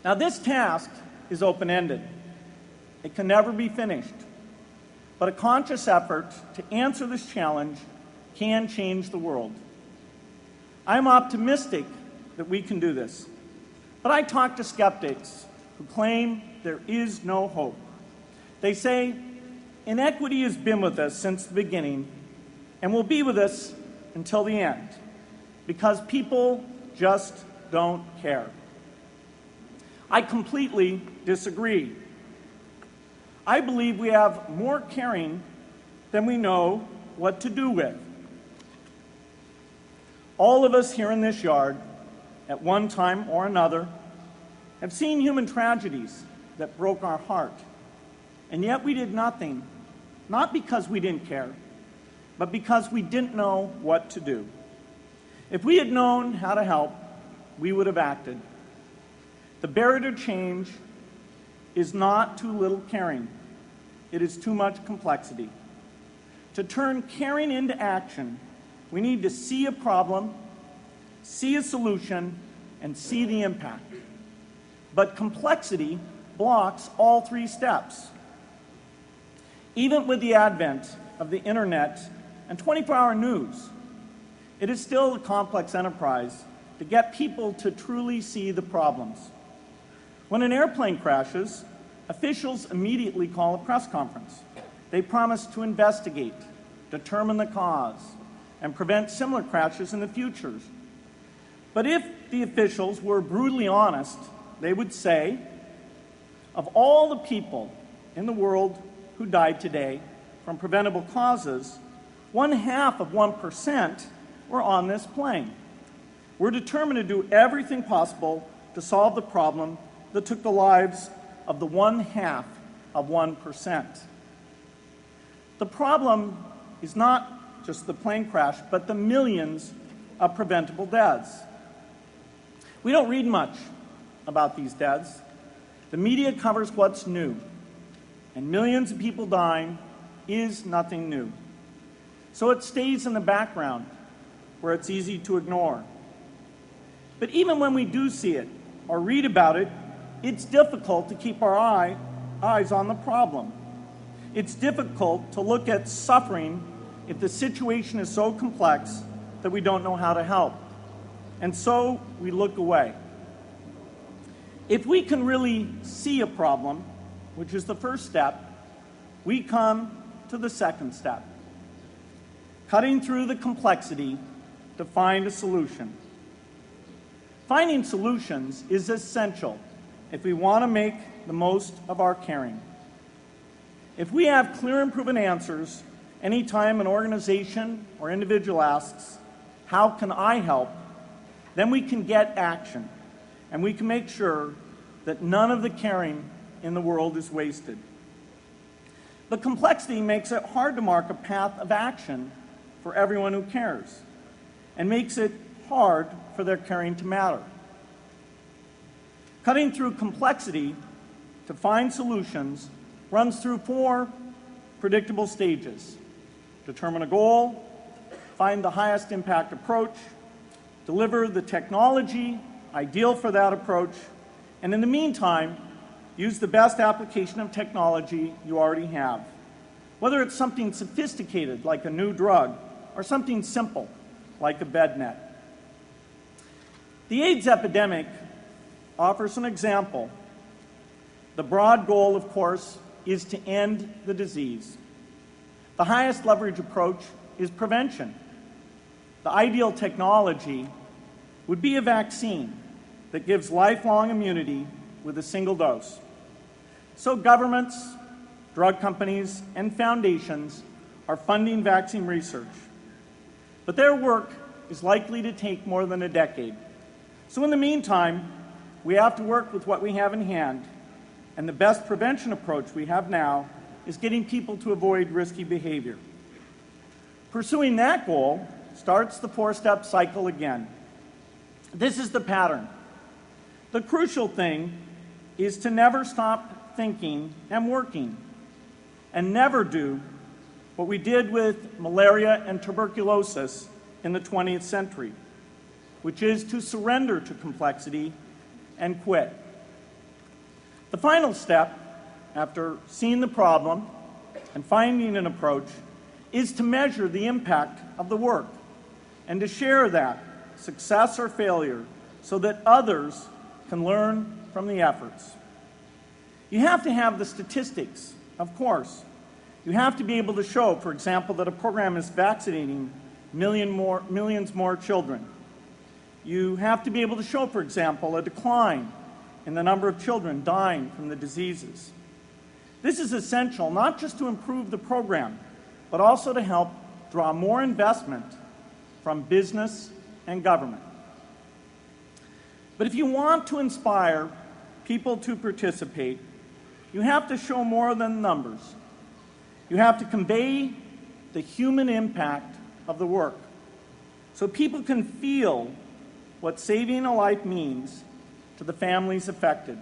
Now, this task is open-ended. It can never be finished. But a conscious effort to answer this challenge can change the world. I'm optimistic that we can do this. But I talk to skeptics who claim there is no hope. They say, inequity has been with us since the beginning and will be with us until the end, because people just don't care. I completely disagree. I believe we have more caring than we know what to do with. All of us here in this yard, at one time or another, have seen human tragedies that broke our heart. And yet we did nothing, not because we didn't care, but because we didn't know what to do. If we had known how to help, we would have acted. The barrier to change is not too little caring. It is too much complexity. To turn caring into action, we need to see a problem, see a solution, and see the impact. But complexity blocks all three steps. Even with the advent of the internet and 24-hour news, it is still a complex enterprise to get people to truly see the problems. When an airplane crashes, officials immediately call a press conference. They promise to investigate, determine the cause, and prevent similar crashes in the future. But if the officials were brutally honest, they would say, of all the people in the world who died today from preventable causes, 0.5% were on this plane. We're determined to do everything possible to solve the problem that took the lives of the 0.5%. The problem is not just the plane crash, but the millions of preventable deaths. We don't read much about these deaths. The media covers what's new, and millions of people dying is nothing new. So it stays in the background where it's easy to ignore. But even when we do see it or read about it, it's difficult to keep our eyes on the problem. It's difficult to look at suffering if the situation is so complex that we don't know how to help. And so we look away. If we can really see a problem, which is the first step, we come to the second step, cutting through the complexity to find a solution. Finding solutions is essential if we want to make the most of our caring. If we have clear and proven answers anytime an organization or individual asks, how can I help? Then we can get action, and we can make sure that none of the caring in the world is wasted. But complexity makes it hard to mark a path of action for everyone who cares, and makes it hard for their caring to matter. Cutting through complexity to find solutions runs through 4 predictable stages: determine a goal, find the highest impact approach, deliver the technology ideal for that approach, and in the meantime, use the best application of technology you already have, whether it's something sophisticated like a new drug or something simple like a bed net. The AIDS epidemic offers an example. The broad goal, of course, is to end the disease. The highest leverage approach is prevention. The ideal technology would be a vaccine that gives lifelong immunity with a single dose. So governments, drug companies, and foundations are funding vaccine research. But their work is likely to take more than a decade. So in the meantime, we have to work with what we have in hand, and the best prevention approach we have now is getting people to avoid risky behavior. Pursuing that goal starts the 4-step cycle again. This is the pattern. The crucial thing is to never stop thinking and working, and never do what we did with malaria and tuberculosis in the 20th century, which is to surrender to complexity and quit. The final step, after seeing the problem and finding an approach, is to measure the impact of the work and to share that, success or failure, so that others can learn from the efforts. You have to have the statistics, of course. You have to be able to show, for example, that a program is vaccinating millions more children. You have to be able to show, for example, a decline in the number of children dying from the diseases. This is essential not just to improve the program, but also to help draw more investment from business and government. But if you want to inspire people to participate, you have to show more than numbers. You have to convey the human impact of the work so people can feel what saving a life means to the families affected.